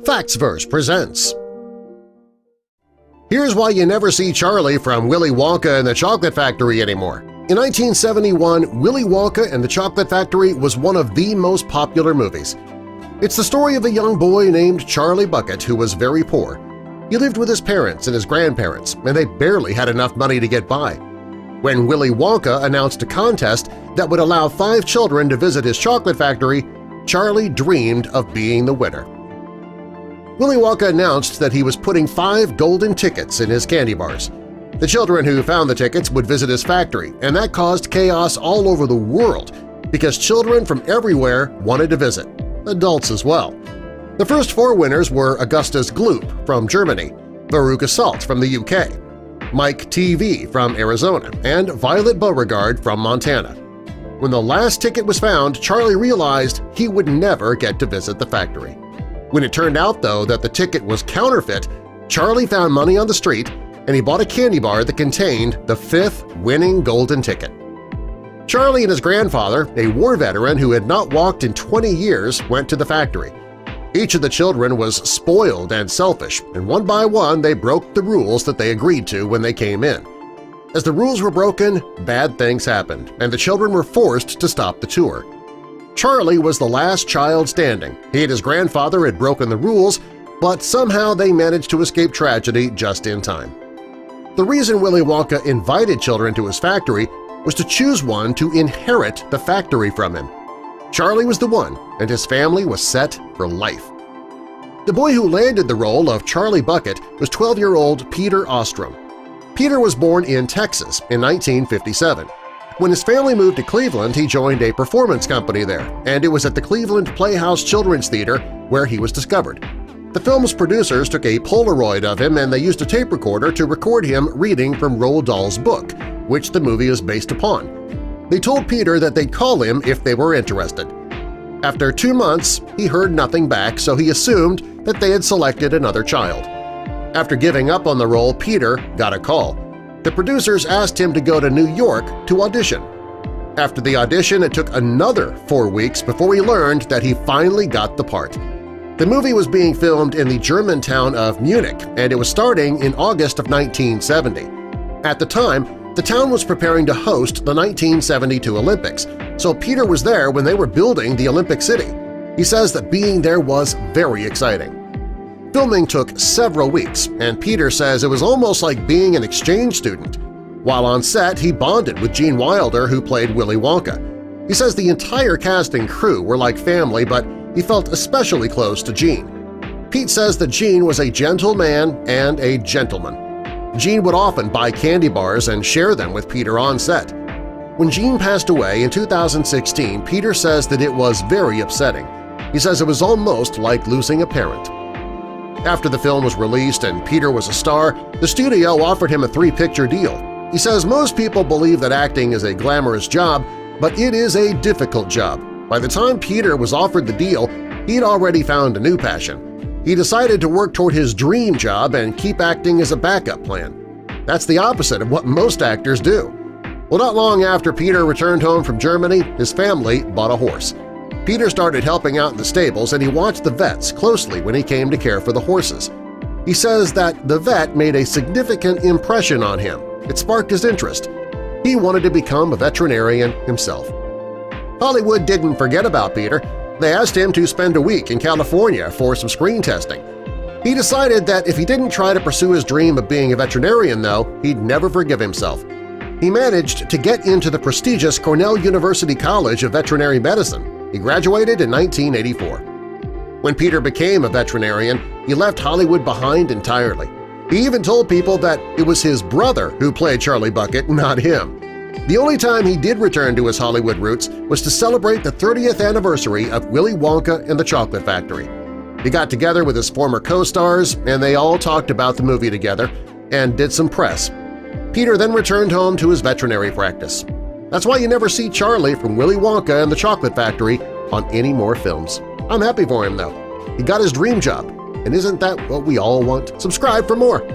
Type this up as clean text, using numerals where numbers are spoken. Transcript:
Factsverse presents. Here's why you never see Charlie from Willy Wonka and the Chocolate Factory anymore. In 1971, Willy Wonka and the Chocolate Factory was one of the most popular movies. It's the story of a young boy named Charlie Bucket who was very poor. He lived with his parents and his grandparents, and they barely had enough money to get by. When Willy Wonka announced a contest that would allow 5 children to visit his chocolate factory, Charlie dreamed of being the winner. Willy Wonka announced that he was putting 5 golden tickets in his candy bars. The children who found the tickets would visit his factory, and that caused chaos all over the world because children from everywhere wanted to visit, adults as well. The first 4 winners were Augustus Gloop from Germany, Veruca Salt from the UK, Mike TV from Arizona, and Violet Beauregard from Montana. When the last ticket was found, Charlie realized he would never get to visit the factory. When it turned out, though, that the ticket was counterfeit, Charlie found money on the street and he bought a candy bar that contained the 5th winning golden ticket. Charlie and his grandfather, a war veteran who had not walked in 20 years, went to the factory. Each of the children was spoiled and selfish, and one by one they broke the rules that they agreed to when they came in. As the rules were broken, bad things happened, and the children were forced to stop the tour. Charlie was the last child standing. He and his grandfather had broken the rules, but somehow they managed to escape tragedy just in time. The reason Willy Wonka invited children to his factory was to choose one to inherit the factory from him. Charlie was the one, and his family was set for life. The boy who landed the role of Charlie Bucket was 12-year-old Peter Ostrum. Peter was born in Texas in 1957. When his family moved to Cleveland, he joined a performance company there, and it was at the Cleveland Playhouse Children's Theater where he was discovered. The film's producers took a Polaroid of him and they used a tape recorder to record him reading from Roald Dahl's book, which the movie is based upon. They told Peter that they'd call him if they were interested. After 2 months, he heard nothing back, so he assumed that they had selected another child. After giving up on the role, Peter got a call. The producers asked him to go to New York to audition. After the audition, it took another 4 weeks before he learned that he finally got the part. The movie was being filmed in the German town of Munich, and it was starting in August of 1970. At the time, the town was preparing to host the 1972 Olympics, so Peter was there when they were building the Olympic City. He says that being there was very exciting. Filming took several weeks, and Peter says it was almost like being an exchange student. While on set, he bonded with Gene Wilder, who played Willy Wonka. He says the entire cast and crew were like family, but he felt especially close to Gene. Pete says that Gene was a gentle man and a gentleman. Gene would often buy candy bars and share them with Peter on set. When Gene passed away in 2016, Peter says that it was very upsetting. He says it was almost like losing a parent. After the film was released and Peter was a star, the studio offered him a 3-picture deal. He says most people believe that acting is a glamorous job, but it is a difficult job. By the time Peter was offered the deal, he'd already found a new passion. He decided to work toward his dream job and keep acting as a backup plan. That's the opposite of what most actors do. Well, not long after Peter returned home from Germany, his family bought a horse. Peter started helping out in the stables, and he watched the vets closely when he came to care for the horses. He says that the vet made a significant impression on him. It sparked his interest. He wanted to become a veterinarian himself. Hollywood didn't forget about Peter. They asked him to spend a week in California for some screen testing. He decided that if he didn't try to pursue his dream of being a veterinarian, though, he'd never forgive himself. He managed to get into the prestigious Cornell University College of Veterinary Medicine. He graduated in 1984. When Peter became a veterinarian, he left Hollywood behind entirely. He even told people that it was his brother who played Charlie Bucket, not him. The only time he did return to his Hollywood roots was to celebrate the 30th anniversary of Willy Wonka and the Chocolate Factory. He got together with his former co-stars, and they all talked about the movie together and did some press. Peter then returned home to his veterinary practice. That's why you never see Charlie from Willy Wonka and the Chocolate Factory on any more films. I'm happy for him, though. He got his dream job, and isn't that what we all want? Subscribe for more!